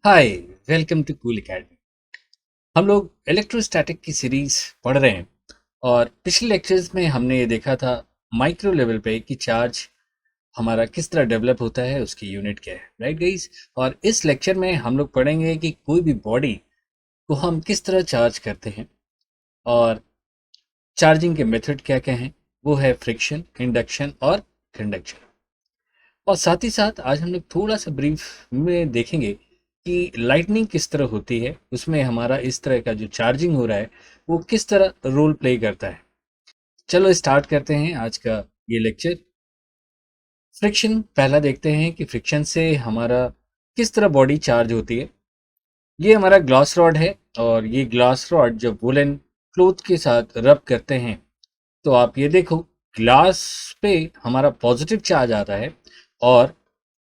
Hi, welcome to cool academy. हम लोग electrostatic की सीरीज पढ़ रहे हैं और पिछले लेक्चर्स में हमने ये देखा था माइक्रो लेवल पे कि चार्ज हमारा किस तरह डेवलप होता है, उसकी यूनिट क्या है, राइट गाइस। और इस लेक्चर में हम लोग पढ़ेंगे कि कोई भी बॉडी को हम किस तरह चार्ज करते हैं और चार्जिंग के मेथड क्या क्या हैं। वो है फ्रिक्शन, इंडक्शन और कंडक्शन। और साथ ही साथ आज हम लोग थोड़ा सा ब्रीफ में देखेंगे कि लाइटनिंग किस तरह होती है, उसमें हमारा इस तरह का जो चार्जिंग हो रहा है वो किस तरह रोल प्ले करता है। चलो स्टार्ट करते हैं आज का ये लेक्चर। फ्रिक्शन पहला देखते हैं कि फ्रिक्शन से हमारा किस तरह बॉडी चार्ज होती है। ये हमारा ग्लास रॉड है और ये ग्लास रॉड जब वुलन क्लोथ के साथ रब करते हैं तो आप ये देखो, ग्लास पे हमारा पॉजिटिव चार्ज आता है और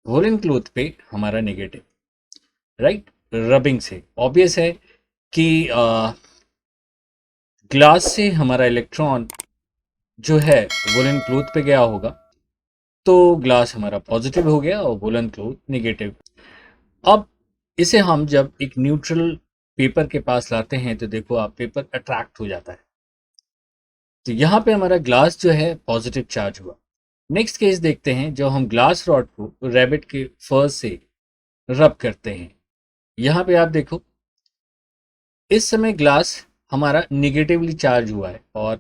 वुलन क्लोथ पे हमारा नेगेटिव, राइट। रबिंग से ऑब्वियस है कि ग्लास से हमारा इलेक्ट्रॉन जो है वुलन क्लोथ पे गया होगा, तो ग्लास हमारा पॉजिटिव हो गया और वुलन क्लोथ नेगेटिव। अब इसे हम जब एक न्यूट्रल पेपर के पास लाते हैं तो देखो आप, पेपर अट्रैक्ट हो जाता है। तो यहाँ पे हमारा ग्लास जो है पॉजिटिव चार्ज हुआ। नेक्स्ट केस देखते हैं, जो हम ग्लास रॉड को रैबिट के फर से रब करते हैं। यहाँ पे आप देखो, इस समय ग्लास हमारा निगेटिवली चार्ज हुआ है और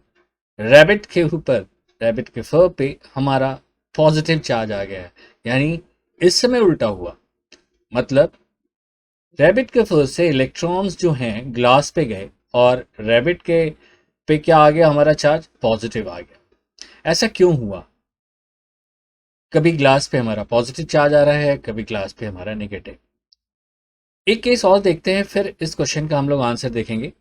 रैबिट के ऊपर, रैबिट के फर पे हमारा पॉजिटिव चार्ज आ गया है। यानी इस समय उल्टा हुआ, मतलब रैबिट के फर से इलेक्ट्रॉन्स जो हैं ग्लास पे गए और रैबिट के पे क्या आ गया, हमारा चार्ज पॉजिटिव आ गया। ऐसा क्यों हुआ? कभी ग्लास पे हमारा पॉजिटिव चार्ज आ रहा है, कभी ग्लास पे हमारा नेगेटिव। एक केस और देखते हैं, फिर इस क्वेश्चन का हम लोग आंसर देखेंगे।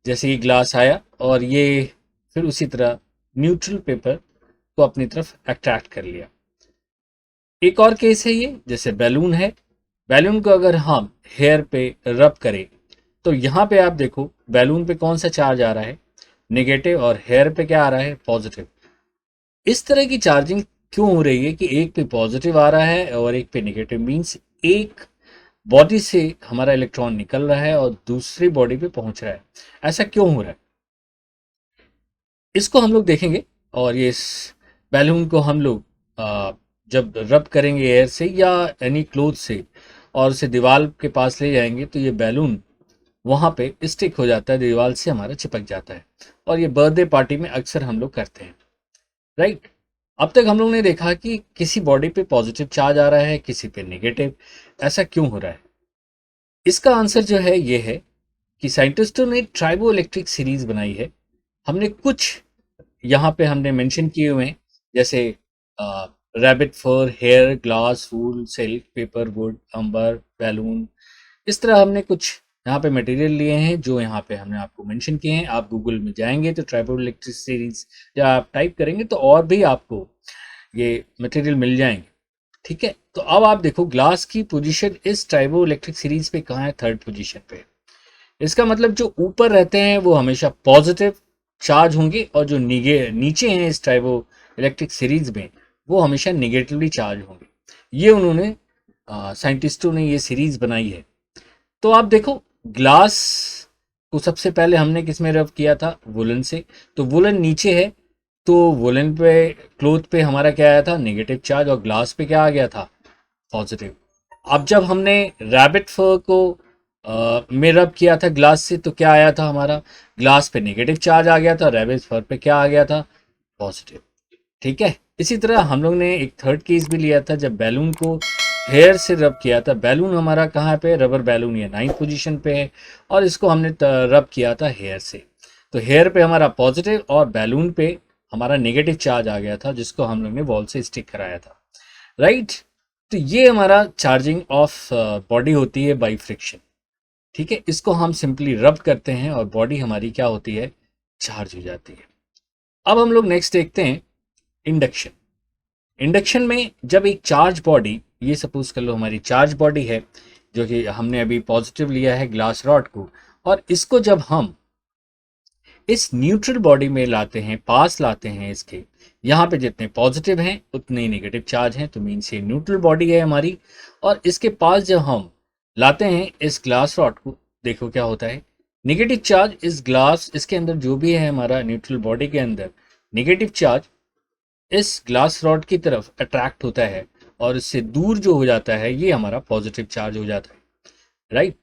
जैसे ये ग्लास आया और ये फिर उसी तरह न्यूट्रल पेपर को अपनी तरफ अट्रैक्ट कर लिया। एक और केस है ये, जैसे बैलून है। बैलून को अगर हम हेयर पे रब करें तो यहाँ पे आप देखो, बैलून पे कौन सा चार्ज आ रहा है, नेगेटिव, और हेयर पे क्या आ रहा है, पॉजिटिव। इस तरह की चार्जिंग क्यों हो रही है कि एक पे पॉजिटिव आ रहा है और एक पे नेगेटिव, मीन्स एक बॉडी से हमारा इलेक्ट्रॉन निकल रहा है और दूसरी बॉडी पे पहुंच रहा है। ऐसा क्यों हो रहा है, इसको हम लोग देखेंगे। और ये बैलून को हम लोग जब रब करेंगे एयर से या एनी क्लोथ से और उसे दीवार के पास ले जाएंगे तो ये बैलून वहाँ पे स्टिक हो जाता है, दीवार से हमारा चिपक जाता है। और ये बर्थडे पार्टी में अक्सर हम लोग करते हैं, राइट। अब तक हम लोग ने देखा कि किसी बॉडी पे पॉजिटिव चार्ज आ रहा है, किसी पे नेगेटिव। ऐसा क्यों हो रहा है? इसका आंसर जो है ये है कि साइंटिस्टों ने ट्राइबो इलेक्ट्रिक सीरीज बनाई है। हमने कुछ यहाँ पे हमने मेंशन किए हुए हैं, जैसे rabbit fur, hair, glass, wool, silk, paper, wood, amber, balloon. इस तरह हमने कुछ यहाँ पे मटेरियल लिए हैं जो यहाँ पे हमने आपको मेंशन किए हैं। आप गूगल में जाएंगे तो ट्राइबल इलेक्ट्रिक सीरीज या आप टाइप करेंगे तो और भी आपको ये मटेरियल मिल जाएंगे, ठीक है। तो अब आप देखो, ग्लास की पोजीशन इस ट्राइबो इलेक्ट्रिक सीरीज पे कहाँ है, थर्ड पोजीशन पे। इसका मतलब जो ऊपर रहते हैं वो हमेशा पॉजिटिव चार्ज होंगे और जो नीचे हैं इस ट्राइबो इलेक्ट्रिक सीरीज में वो हमेशा निगेटिवली चार्ज होंगे। ये उन्होंने साइंटिस्टों ने ये सीरीज बनाई है। तो आप देखो, ग्लास को सबसे पहले हमने किस में रब किया था, वुलन से। तो वुलन नीचे है, तो वुलन पे, क्लोथ पे हमारा क्या आया था, नेगेटिव चार्ज, और ग्लास पे क्या आ गया था, पॉजिटिव। अब जब हमने रैबिट फर को में रब किया था ग्लास से तो क्या आया था, हमारा ग्लास पे नेगेटिव चार्ज आ गया था, रैबिट फर पे क्या आ गया था, पॉजिटिव, ठीक है। इसी तरह हम लोग ने एक थर्ड केस भी लिया था, जब बैलून को हेयर से रब किया था। बैलून हमारा कहाँ पे, रबर बैलून, ये 9th पोजीशन पे है और इसको हमने रब किया था हेयर से। तो हेयर पे हमारा पॉजिटिव और बैलून पे हमारा नेगेटिव चार्ज आ गया था, जिसको हम लोग ने वॉल से स्टिक कराया था, राइट। तो ये हमारा चार्जिंग ऑफ बॉडी होती है बाई फ्रिक्शन, ठीक है। इसको हम सिंपली रब करते हैं और बॉडी हमारी क्या होती है, चार्ज हो जाती है। अब हम लोग नेक्स्ट देखते हैं इंडक्शन। इंडक्शन में जब एक चार्ज बॉडी, ये सपोज कर लो हमारी चार्ज बॉडी है जो कि हमने अभी पॉजिटिव लिया है ग्लास रॉड को, और इसको जब हम इस न्यूट्रल बॉडी में लाते हैं, पास लाते हैं इसके, यहाँ पे जितने पॉजिटिव हैं उतने ही नेगेटिव चार्ज हैं, तो मीन्स ये न्यूट्रल बॉडी है हमारी। और इसके पास जब हम लाते हैं इस ग्लास रॉड को, देखो क्या होता है, नेगेटिव चार्ज इस ग्लास, इसके अंदर जो भी है हमारा न्यूट्रल बॉडी के अंदर, नेगेटिव चार्ज इस ग्लास रॉड की तरफ अट्रैक्ट होता है और इससे दूर जो हो जाता है ये हमारा पॉजिटिव चार्ज हो जाता है, राइट।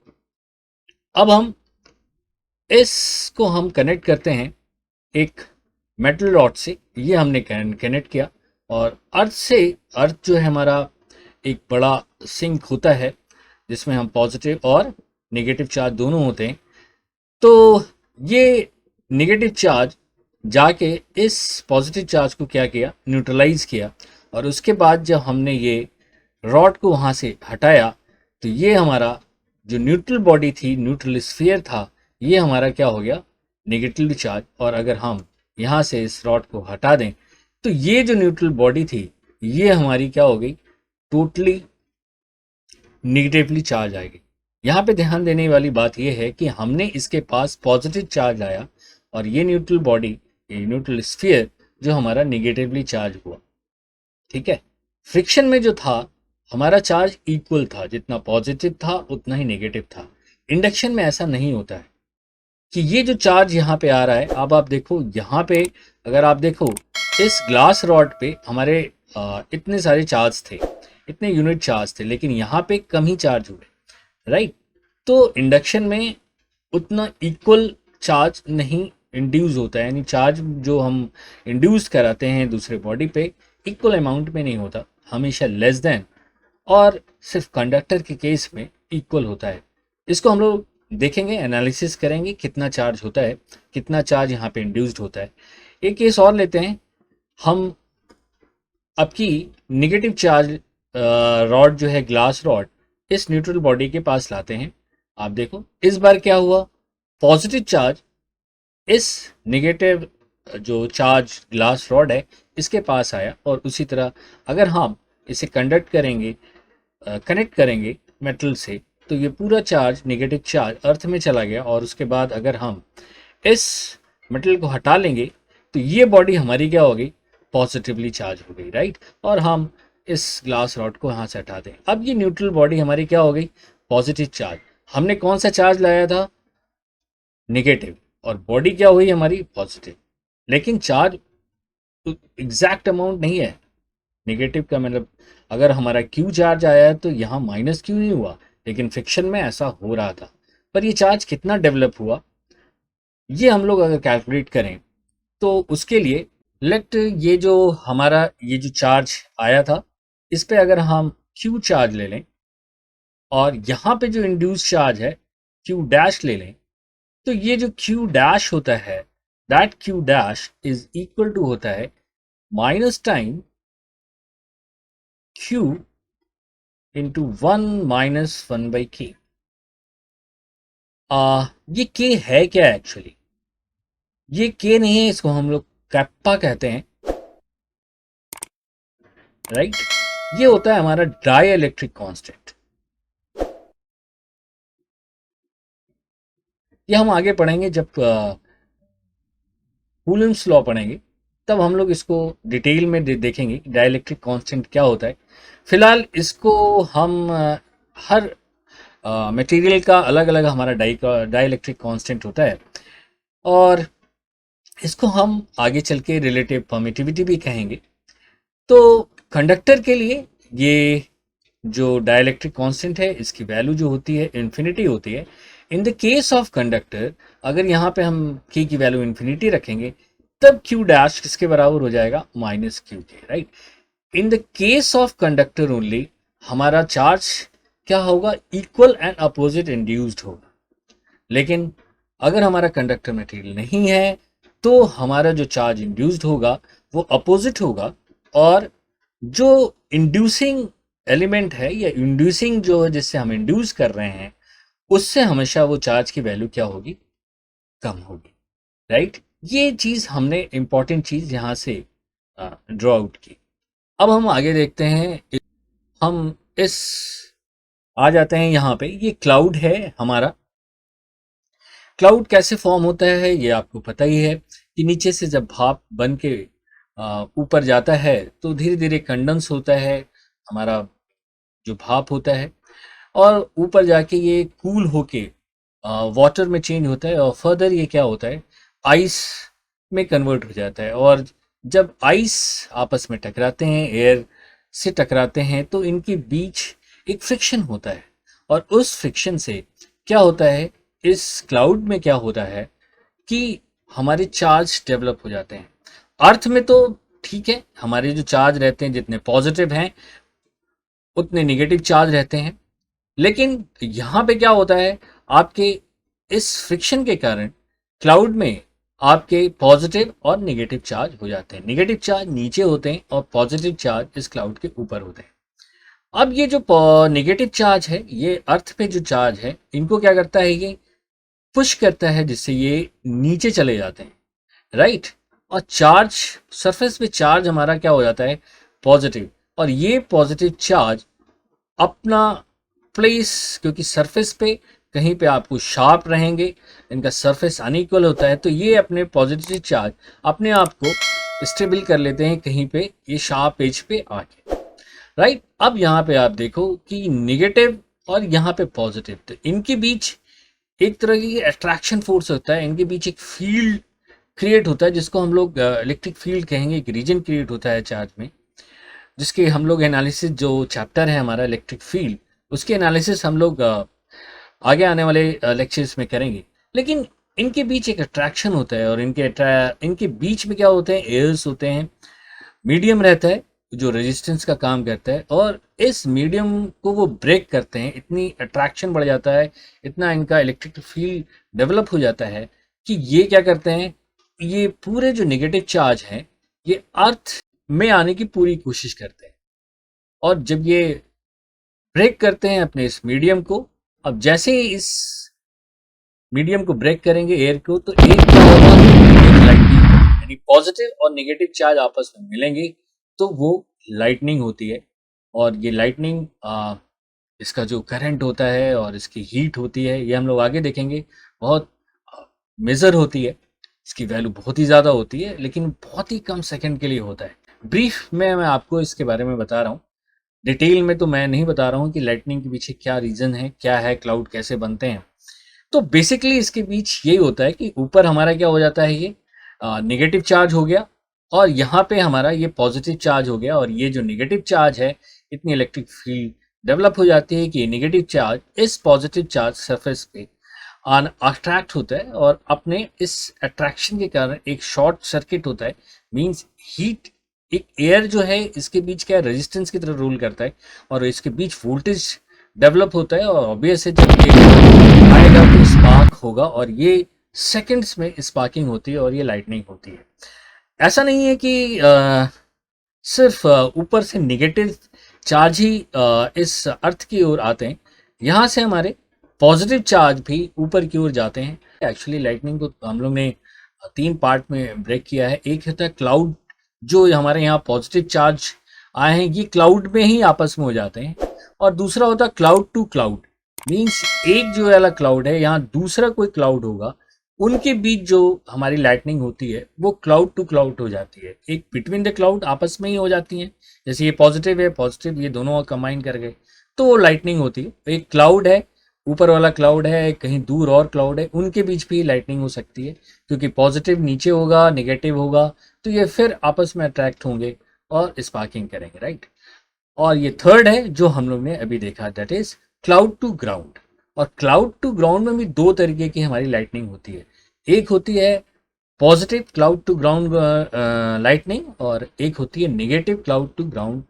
अब हम इसको हम कनेक्ट करते हैं एक मेटल रॉड से, ये हमने कनेक्ट किया, और अर्थ से, अर्थ जो है हमारा एक बड़ा सिंक होता है जिसमें हम पॉजिटिव और नेगेटिव चार्ज दोनों होते हैं। तो ये नेगेटिव चार्ज जाके इस पॉजिटिव चार्ज को क्या किया, न्यूट्रलाइज किया, और उसके बाद जब हमने ये रॉड को वहाँ से हटाया तो ये हमारा जो न्यूट्रल बॉडी थी, न्यूट्रल स्फीयर था, ये हमारा क्या हो गया, नेगेटिवली चार्ज। और अगर हम यहाँ से इस रॉड को हटा दें तो ये जो न्यूट्रल बॉडी थी ये हमारी क्या हो गई, टोटली निगेटिवली चार्ज आएगी। यहाँ पे ध्यान देने वाली बात यह है कि हमने इसके पास पॉजिटिव चार्ज लाया और ये न्यूट्रल बॉडी, ये न्यूट्रल स्फीयर जो हमारा निगेटिवली चार्ज हुआ, ठीक है। फ्रिक्शन में जो था हमारा चार्ज इक्वल था, जितना पॉजिटिव था उतना ही नेगेटिव था। इंडक्शन में ऐसा नहीं होता है कि ये जो चार्ज यहाँ पे आ रहा है, अब आप देखो यहाँ पे, अगर आप देखो इस ग्लास रॉड पे हमारे इतने सारे चार्ज थे, इतने यूनिट चार्ज थे, लेकिन यहाँ पे कम ही चार्ज हुए, राइट। तो इंडक्शन में उतना इक्वल चार्ज नहीं इंड्यूस होता है, यानी चार्ज जो हम इंड्यूस कराते हैं दूसरे बॉडी पे इक्वल अमाउंट में नहीं होता, हमेशा लेस देन, और सिर्फ कंडक्टर के केस में इक्वल होता है। इसको हम लोग देखेंगे, एनालिसिस करेंगे कितना चार्ज होता है, कितना चार्ज यहाँ पे इंड्यूस्ड होता है। एक केस और लेते हैं हम, आपकी नेगेटिव चार्ज रॉड जो है, ग्लास रॉड, इस न्यूट्रल बॉडी के पास लाते हैं। आप देखो इस बार क्या हुआ, पॉजिटिव चार्ज इस नेगेटिव जो चार्ज ग्लास रॉड है इसके पास आया, और उसी तरह अगर हम इसे कंडक्ट करेंगे, कनेक्ट करेंगे मेटल से, तो ये पूरा चार्ज, नेगेटिव चार्ज अर्थ में चला गया, और उसके बाद अगर हम इस मेटल को हटा लेंगे तो ये बॉडी हमारी क्या हो गई, पॉजिटिवली चार्ज हो गई, राइट। और हम इस ग्लास रॉड को यहाँ से हटा दें, अब ये न्यूट्रल बॉडी हमारी क्या हो गई, पॉजिटिव चार्ज। हमने कौन सा चार्ज लाया था, नेगेटिव, और बॉडी क्या हुई हमारी, पॉजिटिव। लेकिन चार्ज एग्जैक्ट अमाउंट नहीं है, नेगेटिव का मतलब अगर हमारा क्यू चार्ज आया है तो यहाँ माइनस क्यू नहीं हुआ, लेकिन फ्रिक्शन में ऐसा हो रहा था। पर ये चार्ज कितना डेवलप हुआ, ये हम लोग अगर कैलकुलेट करें तो उसके लिए लेट, ये जो हमारा ये जो चार्ज आया था इस पे अगर हम क्यू चार्ज ले लें, और यहाँ पे जो इंड्यूस चार्ज है क्यू डैश ले लें, तो ये जो क्यू डैश होता है, that Q dash is equal to होता है minus time Q into 1 minus 1 by K. ये के है क्या एक्चुअली, ये के नहीं है, इसको हम लोग कैप्पा कहते हैं, राइट। ये होता है हमारा डाई इलेक्ट्रिक कांस्टेंट। ये हम आगे पढ़ेंगे, जब कूलम्ब्स लॉ पढ़ेंगे तब हम लोग इसको डिटेल में देखेंगे डाई इलेक्ट्रिक कांस्टेंट क्या होता है। फिलहाल इसको हम हर मटेरियल का अलग अलग हमारा डाई इलेक्ट्रिक कांस्टेंट होता है, और इसको हम आगे चल के रिलेटिव परमिटिविटी भी कहेंगे। तो कंडक्टर के लिए ये जो डाइलेक्ट्रिक कांस्टेंट है इसकी वैल्यू जो होती है इन्फिनिटी होती है। In the case of conductor, अगर यहाँ पे हम के की वैल्यू इन्फिनिटी रखेंगे तब क्यू डैश किसके बराबर हो जाएगा, माइनस क्यू के, right. In the case of conductor only हमारा चार्ज क्या होगा, इक्वल एंड अपोजिट इंड्यूस्ड होगा। लेकिन अगर हमारा कंडक्टर मटेरियल नहीं है तो हमारा जो चार्ज इंड्यूस्ड होगा वो अपोजिट होगा, और जो इंड्यूसिंग एलिमेंट है या इंड्यूसिंग जो है जिससे हम इंड्यूस कर रहे हैं उससे हमेशा वो चार्ज की वैल्यू क्या होगी, कम होगी, राइट। ये चीज हमने इंपॉर्टेंट चीज यहां से ड्रॉ आउट की। अब हम आगे देखते हैं, हम इस आ जाते हैं यहाँ पे, ये क्लाउड है हमारा। क्लाउड कैसे फॉर्म होता है ये आपको पता ही है कि नीचे से जब भाप बन के ऊपर जाता है तो धीरे धीरे कंडेंस होता है हमारा जो भाप होता है, और ऊपर जाके ये कूल होके वाटर में चेंज होता है और फर्दर ये क्या होता है, आइस में कन्वर्ट हो जाता है। और जब आइस आपस में टकराते हैं, एयर से टकराते हैं, तो इनके बीच एक फ्रिक्शन होता है, और उस फ्रिक्शन से क्या होता है, इस क्लाउड में क्या होता है कि हमारे चार्ज डेवलप हो जाते हैं। अर्थ में तो ठीक है, हमारे जो चार्ज रहते हैं जितने पॉजिटिव हैं उतने निगेटिव चार्ज रहते हैं, लेकिन यहाँ पे क्या होता है, आपके इस फ्रिक्शन के कारण क्लाउड में आपके पॉजिटिव और नेगेटिव चार्ज हो जाते हैं। नेगेटिव चार्ज नीचे होते हैं और पॉजिटिव चार्ज इस क्लाउड के ऊपर होते हैं। अब ये जो नेगेटिव चार्ज है, ये अर्थ पे जो चार्ज है, इनको क्या करता है, ये पुश करता है जिससे ये नीचे चले जाते हैं, राइट। और चार्ज, सरफेस पे चार्ज हमारा क्या हो जाता है, पॉजिटिव, और ये पॉजिटिव चार्ज अपना प्लेस, क्योंकि सरफेस पे कहीं पे आपको शार्प रहेंगे, इनका सरफेस अनइक्वल होता है, तो ये अपने पॉजिटिव चार्ज अपने आप को स्टेबल कर लेते हैं कहीं पे ये शार्प एज पे आके, राइट। अब यहाँ पे आप देखो कि निगेटिव और यहाँ पे पॉजिटिव, तो इनके बीच एक तरह की अट्रैक्शन फोर्स होता है, इनके बीच एक फील्ड क्रिएट होता है जिसको हम लोग इलेक्ट्रिक फील्ड कहेंगे। एक रीजन क्रिएट होता है चार्ज में, जिसके हम लोग एनालिसिस, जो चैप्टर है हमारा इलेक्ट्रिक फील्ड, उसके एनालिसिस हम लोग आगे आने वाले लेक्चर्स में करेंगे। लेकिन इनके बीच एक अट्रैक्शन होता है, और इनके बीच में क्या होते हैं, एयर्स होते हैं, मीडियम रहता है जो रेजिस्टेंस का काम करता है, और इस मीडियम को वो ब्रेक करते हैं। इतनी अट्रैक्शन बढ़ जाता है, इतना इनका इलेक्ट्रिक फील्ड डेवलप हो जाता है कि ये क्या करते हैं, ये पूरे जो नेगेटिव चार्ज हैं ये अर्थ में आने की पूरी कोशिश करते हैं, और जब ये ब्रेक करते हैं अपने इस मीडियम को, अब जैसे ही इस मीडियम को ब्रेक करेंगे एयर को, तो एक क्या होगा, एक लाइटनिंग, यानी पॉजिटिव और नेगेटिव चार्ज आपस में मिलेंगे तो वो लाइटनिंग होती है। और ये लाइटनिंग, इसका जो करंट होता है और इसकी हीट होती है, ये हम लोग आगे देखेंगे, बहुत मेजर होती है, इसकी वैल्यू बहुत ही ज़्यादा होती है, लेकिन बहुत ही कम सेकंड के लिए होता है। ब्रीफ में मैं आपको इसके बारे में बता रहा हूँ, डिटेल में तो मैं नहीं बता रहा हूँ कि लाइटनिंग के पीछे क्या रीज़न है, क्या है, क्लाउड कैसे बनते हैं। तो बेसिकली इसके बीच यही होता है कि ऊपर हमारा क्या हो जाता है, ये नेगेटिव चार्ज हो गया, और यहाँ पे हमारा ये पॉजिटिव चार्ज हो गया, और ये जो नेगेटिव चार्ज है, इतनी इलेक्ट्रिक फील्ड डेवलप हो जाती है कि नेगेटिव चार्ज इस पॉजिटिव चार्ज सरफेस पे अट्रैक्ट होता है, और अपने इस अट्रैक्शन के कारण एक शॉर्ट सर्किट होता है, मींस हीट, एक एयर जो है इसके बीच क्या रेजिस्टेंस की तरह रोल करता है, और इसके बीच वोल्टेज डेवलप होता है, और ऑब्वियस है जब ये आएगा तो स्पार्क होगा, और ये सेकंड्स में स्पार्किंग होती है और ये लाइटनिंग होती है। ऐसा नहीं है कि सिर्फ ऊपर से नेगेटिव चार्ज ही इस अर्थ की ओर आते हैं, यहाँ से हमारे पॉजिटिव चार्ज भी ऊपर की ओर जाते हैं। एक्चुअली लाइटनिंग को हम लोग ने 3 पार्ट में ब्रेक किया है। एक होता है क्लाउड, जो हमारे यहाँ पॉजिटिव चार्ज आए हैं ये क्लाउड में ही आपस में हो जाते हैं, और दूसरा होता है क्लाउड टू क्लाउड, मीन्स एक जो वाला क्लाउड है, यहाँ दूसरा कोई क्लाउड होगा, उनके बीच जो हमारी लाइटनिंग होती है वो क्लाउड टू क्लाउड हो जाती है, एक बिटवीन द क्लाउड आपस में ही हो जाती है। जैसे ये पॉजिटिव है, पॉजिटिव, ये दोनों कंबाइन कर गए तो वो लाइटनिंग होती है। एक क्लाउड है, ऊपर वाला क्लाउड है, कहीं दूर और क्लाउड है, उनके बीच भी लाइटनिंग हो सकती है, क्योंकि पॉजिटिव नीचे होगा, नेगेटिव होगा, तो ये फिर आपस में अट्रैक्ट होंगे और स्पार्किंग करेंगे, राइट। और ये थर्ड है जो हम लोग ने अभी देखा, that is cloud to ground. और क्लाउड टू ग्राउंड में भी 2 तरीके की हमारी लाइटनिंग होती है, एक होती है positive cloud to ground lightning, और एक होती है negative cloud to ground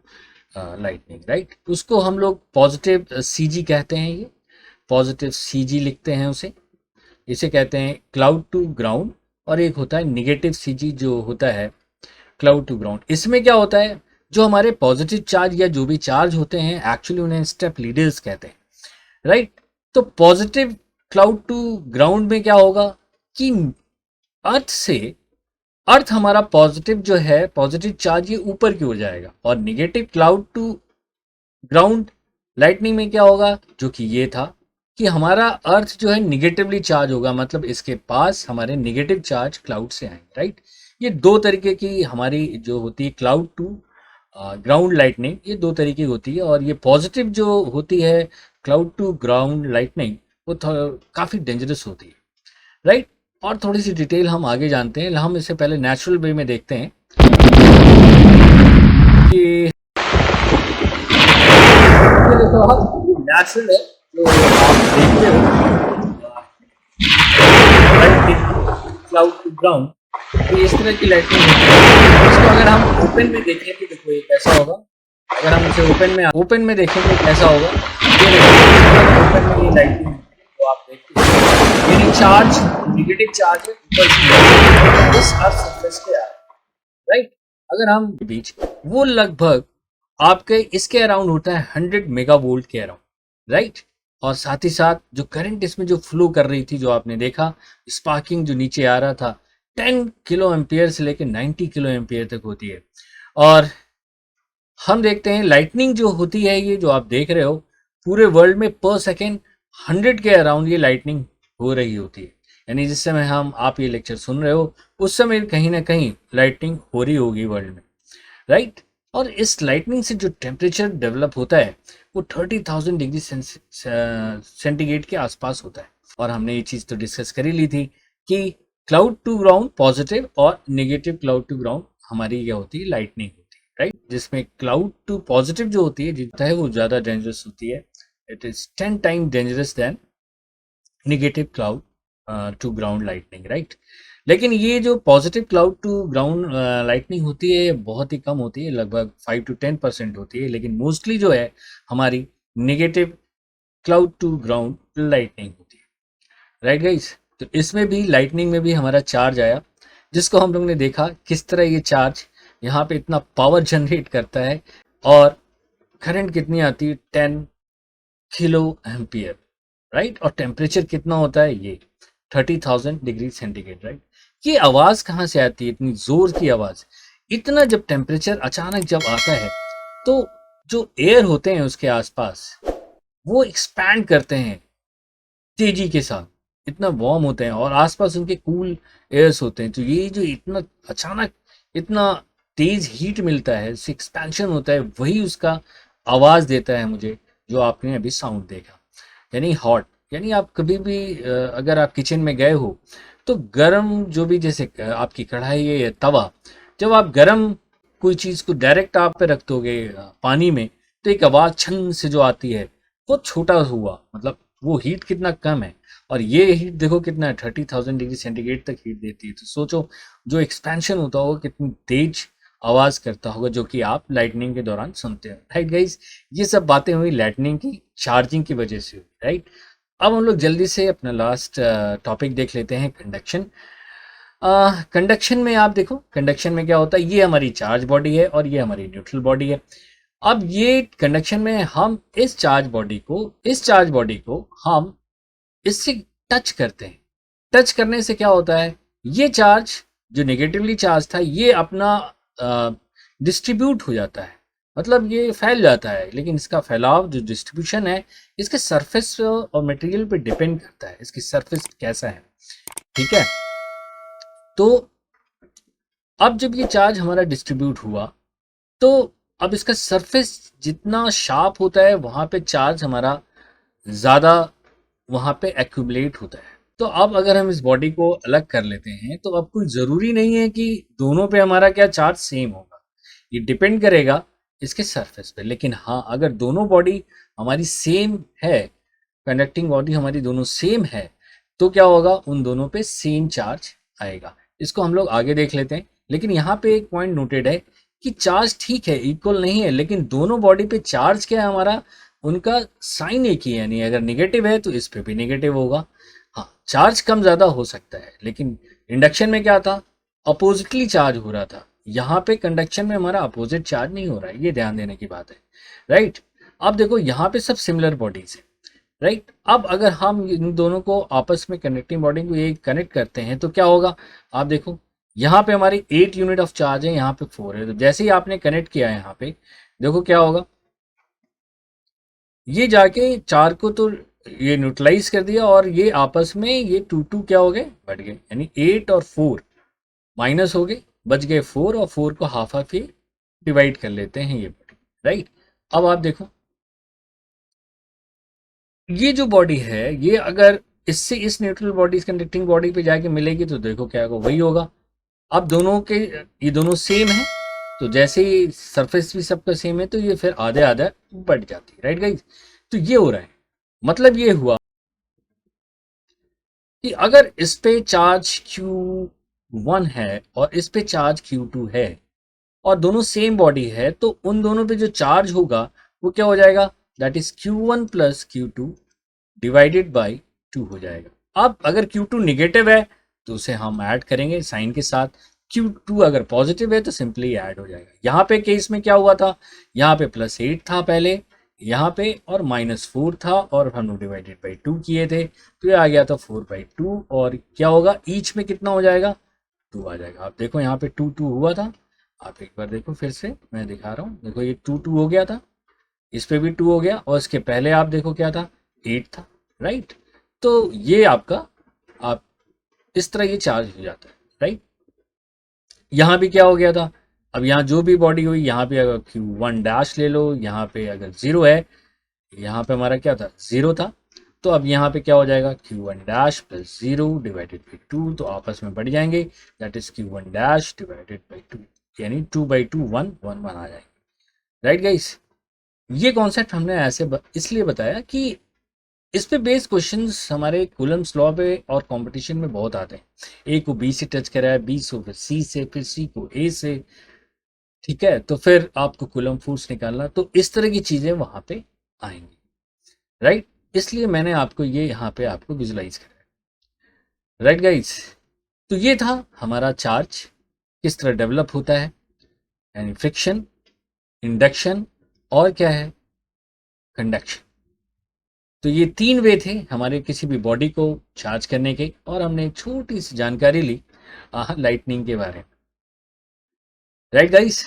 lightning, right. उसको हम लोग पॉजिटिव सीजी कहते हैं, ये पॉजिटिव सीजी लिखते हैं उसे, इसे कहते हैं क्लाउड टू ग्राउंड। और एक होता है नेगेटिव सीजी जो होता है क्लाउड टू ग्राउंड। इसमें क्या होता है, जो हमारे पॉजिटिव चार्ज या जो भी चार्ज होते हैं, एक्चुअली उन्हें स्टेप लीडर्स कहते हैं, राइट। तो पॉजिटिव क्लाउड टू ग्राउंड में क्या होगा कि अर्थ हमारा पॉजिटिव जो है, पॉजिटिव चार्ज ये ऊपर की ओर जाएगा, और negative cloud to ground lightning में क्या होगा, जो कि ये था, कि कि हमारा अर्थ जो है निगेटिवली चार्ज होगा, मतलब इसके पास हमारे निगेटिव चार्ज क्लाउड से आएंगे, राइट। ये दो तरीके की हमारी जो होती है क्लाउड टू ग्राउंड लाइटनिंग, ये दो तरीके की होती है। और ये पॉजिटिव जो होती है क्लाउड टू ग्राउंड लाइटनिंग, वो काफ़ी डेंजरस होती है, राइट। और थोड़ी सी डिटेल हम आगे जानते हैं। हम इससे पहले नेचुरल वे में देखते हैं कि नेचुरल है जो आप देखते हो क्लाउड टू ग्राउंड, तो इस तरह की लाइटिंग होती है। इसको अगर हम ओपन में देखें तो देखो ये कैसा होगा। अगर हम इसे ओपन में देखें तो कैसा होगा, ये ओपन में ये लाइटिंग तो आप देखते हो यानी चार्ज नेगेटिव चार्ज है ऊपर से इस अर्थ सरफेस पे आ रहा है, राइट। अगर हम बीच वो लगभग आपके इसके अराउंड होता है 100 मेगा वोल्ट के अराउंड, राइट। और साथ ही साथ जो करंट इसमें जो फ्लो कर रही थी, जो आपने देखा स्पार्किंग जो नीचे आ रहा था, 10 किलो एम्पियर से लेकर 90 किलो एम्पियर तक होती है। और हम देखते हैं लाइटनिंग जो होती है, ये जो आप देख रहे हो पूरे वर्ल्ड में पर सेकेंड 100 के अराउंड ये लाइटनिंग हो रही होती है। यानी जिस समय आप ये लेक्चर सुन रहे हो उस समय कहीं ना कहीं लाइटनिंग हो रही होगी वर्ल्ड में, राइट। और इस लाइटनिंग से जो टेम्परेचर डेवलप होता है वो 30,000 डिग्री सेंटीग्रेड के आसपास होता है। और हमने ये चीज़ तो डिस्कस कर ही ली थी कि क्लाउड टू ग्राउंड पॉजिटिव और नेगेटिव क्लाउड टू ग्राउंड हमारी क्या होती है, लाइटनिंग होती है, राइट। जिसमें क्लाउड टू पॉजिटिव जो होती है जितना है वो ज़्यादा डेंजरस होती है। It is 10 time dangerous then negative cloud to ground lightning, right. लेकिन ये जो positive cloud to ground lightning होती है ये बहुत ही कम होती है, लगभग 5 to 10% होती है। लेकिन मोस्टली जो है हमारी negative cloud to ground lightning होती है, राइट गाइस। तो इसमें भी लाइटनिंग में भी हमारा चार्ज आया, जिसको हम लोग ने देखा किस तरह ये चार्ज यहाँ पे इतना पावर जनरेट करता है और करंट कितनी आती है 10 किलो एम्पियर, राइट। और टेम्परेचर कितना होता है ये 30,000 डिग्री सेंटीग्रेड, राइट। ये आवाज़ कहाँ से आती है, इतनी ज़ोर की आवाज़। इतना जब टेम्परेचर अचानक जब आता है तो जो एयर होते हैं उसके आसपास वो एक्सपैंड करते हैं तेजी के साथ, इतना वार्म होते हैं और आसपास उनके कूल एयर्स होते हैं। तो ये जो इतना अचानक इतना तेज हीट मिलता है, एक्सपेंशन होता है, वही उसका आवाज़ देता है मुझे जो आपने अभी साउंड देखा, यानी हॉट। यानी आप कभी भी अगर आप किचन में गए हो तो गरम जो भी जैसे आपकी कढ़ाई है या तवा, जब आप गरम कोई चीज़ को डायरेक्ट आप पे रख दोगे पानी में तो एक आवाज़ छन से जो आती है वो छोटा हुआ, मतलब वो हीट कितना कम है। और ये हीट देखो कितना है 30,000 डिग्री सेंटीग्रेड तक हीट देती है। तो सोचो जो एक्सपेंशन होता होगा कितनी तेज आवाज़ करता होगा जो कि आप लाइटनिंग के दौरान सुनते हो, राइट गाइज। ये सब बातें हुई लाइटनिंग की चार्जिंग की वजह से हुई, राइट। अब हम लोग जल्दी से अपना लास्ट टॉपिक देख लेते हैं, कंडक्शन। कंडक्शन में आप देखो कंडक्शन में क्या होता है, ये हमारी चार्ज बॉडी है और ये हमारी न्यूट्रल बॉडी है। अब ये कंडक्शन में हम इस चार्ज बॉडी को हम इससे टच करते हैं। टच करने से क्या होता है, ये चार्ज जो नेगेटिवली चार्ज था ये अपना डिस्ट्रीब्यूट हो जाता है, मतलब ये फैल जाता है। लेकिन इसका फैलाव जो डिस्ट्रीब्यूशन है इसके सरफेस और मटेरियल पे डिपेंड करता है, इसकी सरफेस कैसा है, ठीक है। तो अब जब ये चार्ज हमारा डिस्ट्रीब्यूट हुआ तो अब इसका सरफेस जितना शार्प होता है वहाँ पे चार्ज हमारा ज़्यादा वहाँ पे एक्यूमुलेट होता है। तो अब अगर हम इस बॉडी को अलग कर लेते हैं तो अब कोई ज़रूरी नहीं है कि दोनों पे हमारा क्या चार्ज सेम होगा, ये डिपेंड करेगा इसके सरफेस पे। लेकिन हाँ, अगर दोनों बॉडी हमारी सेम है, कंडक्टिंग बॉडी हमारी दोनों सेम है, तो क्या होगा, उन दोनों पे सेम चार्ज आएगा। इसको हम लोग आगे देख लेते हैं। लेकिन यहाँ पे एक पॉइंट नोटेड है कि चार्ज ठीक है इक्वल नहीं है, लेकिन दोनों बॉडी पे चार्ज क्या है हमारा, उनका साइन एक ही है। यानी अगर निगेटिव है तो इस पे भी निगेटिव होगा। हाँ, चार्ज कम ज़्यादा हो सकता है, लेकिन इंडक्शन में क्या था, अपोजिटली चार्ज हो रहा था। यहाँ पे कंडक्शन में हमारा अपोजिट चार्ज नहीं हो रहा है, ये ध्यान देने की बात है, राइट। अब देखो यहाँ पे सब सिमिलर बॉडीज है, राइट। अब अगर हम इन दोनों को आपस में कनेक्टिंग बॉडी को ये कनेक्ट करते हैं तो क्या होगा, आप देखो यहाँ पे हमारी 8 यूनिट ऑफ चार्ज है, यहाँ पे 4 है। तो जैसे ही आपने कनेक्ट किया है यहाँ पे, देखो क्या होगा, ये जाके 4 को तो ये न्यूट्रलाइज कर दिया और ये आपस में ये टू टू क्या हो गए, बढ़ गए, यानी 8 और 4 माइनस हो गए, बच गए 4 और 4 को हाफ हाफ ये डिवाइड कर लेते हैं ये बॉडी, राइट। अब आप देखो ये जो बॉडी है ये अगर इससे इस न्यूट्रल बॉडी इस कंडक्टिंग बॉडी पे जाके मिलेगी तो देखो क्या होगा, वही होगा। अब दोनों के ये दोनों सेम है तो जैसे ही सरफेस भी सबका सेम है तो ये फिर आधे आधा बढ़ जाती है, राइट गाइज। तो ये हो रहा है, मतलब ये हुआ कि अगर इस पे चार्ज Q1 है और इस पे चार्ज Q2 है और दोनों सेम बॉडी है तो उन दोनों पे जो चार्ज होगा वो क्या हो जाएगा, that is Q1 plus Q2 divided by 2 हो जाएगा। अब अगर Q2 निगेटिव है तो उसे हम ऐड करेंगे साइन के साथ, Q2 अगर पॉजिटिव है तो सिंपली ऐड हो जाएगा। यहाँ पे केस में क्या हुआ था, यहाँ पे +8 था पहले यहाँ पे और -4 था और हम लोग डिवाइडेड बाई 2 किए थे तो ये आ गया था 4/2 और क्या होगा ईच में कितना हो जाएगा, 2 आ जाएगा। आप देखो यहाँ पे 2 2 हुआ था, आप एक बार देखो फिर से मैं दिखा रहा हूँ, देखो ये 2 2 हो गया था, इस पे भी 2 हो गया और इसके पहले आप देखो क्या था, 8 था, राइट। तो ये आपका आप इस तरह ये चार्ज हो जाता है, राइट। यहाँ भी क्या हो गया था, अब यहाँ जो भी बॉडी हुई यहाँ पे अगर Q1 डैश ले लो, यहाँ पे अगर 0 है, यहाँ पे हमारा क्या था 0 था, तो अब यहाँ पे क्या हो जाएगा Q1 dash plus 0 divided by 2 तो आपस में बढ़ जाएंगे, that is Q1 dash divided by 2 यानी 2/2 1 1 1 आ जाएंगे, राइट गाइस। ये कॉन्सेप्ट हमने ऐसे इसलिए बताया कि इस पे बेस्ड क्वेश्चंस हमारे कूलम्स लॉ पे और कंपटीशन में बहुत आते हैं। ए को बी से टच करा है, बी से फिर सी से, फिर सी को ए से, ठीक है, तो फिर आपको कूलम फोर्स निकालना, तो इस तरह की चीजें वहां पे आएंगी, राइट। इसलिए मैंने आपको ये यहाँ पे आपको विजुलाइज करा, राइट गाइस। तो ये था हमारा चार्ज किस तरह डेवलप होता है, यानी फ्रिक्शन, इंडक्शन और क्या है, कंडक्शन। तो ये 3 वे थे हमारे किसी भी बॉडी को चार्ज करने के और हमने एक छोटी सी जानकारी ली लाइटनिंग के बारे में, राइट गाइस।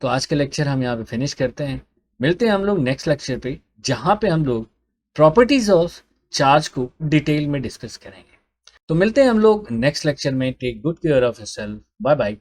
तो आज का लेक्चर हम यहाँ पे फिनिश करते हैं, मिलते हैं हम लोग नेक्स्ट लेक्चर पे जहाँ पे हम लोग प्रॉपर्टीज ऑफ चार्ज को डिटेल में डिस्कस करेंगे। तो मिलते हैं हम लोग नेक्स्ट लेक्चर में, take good care of yourself, bye bye.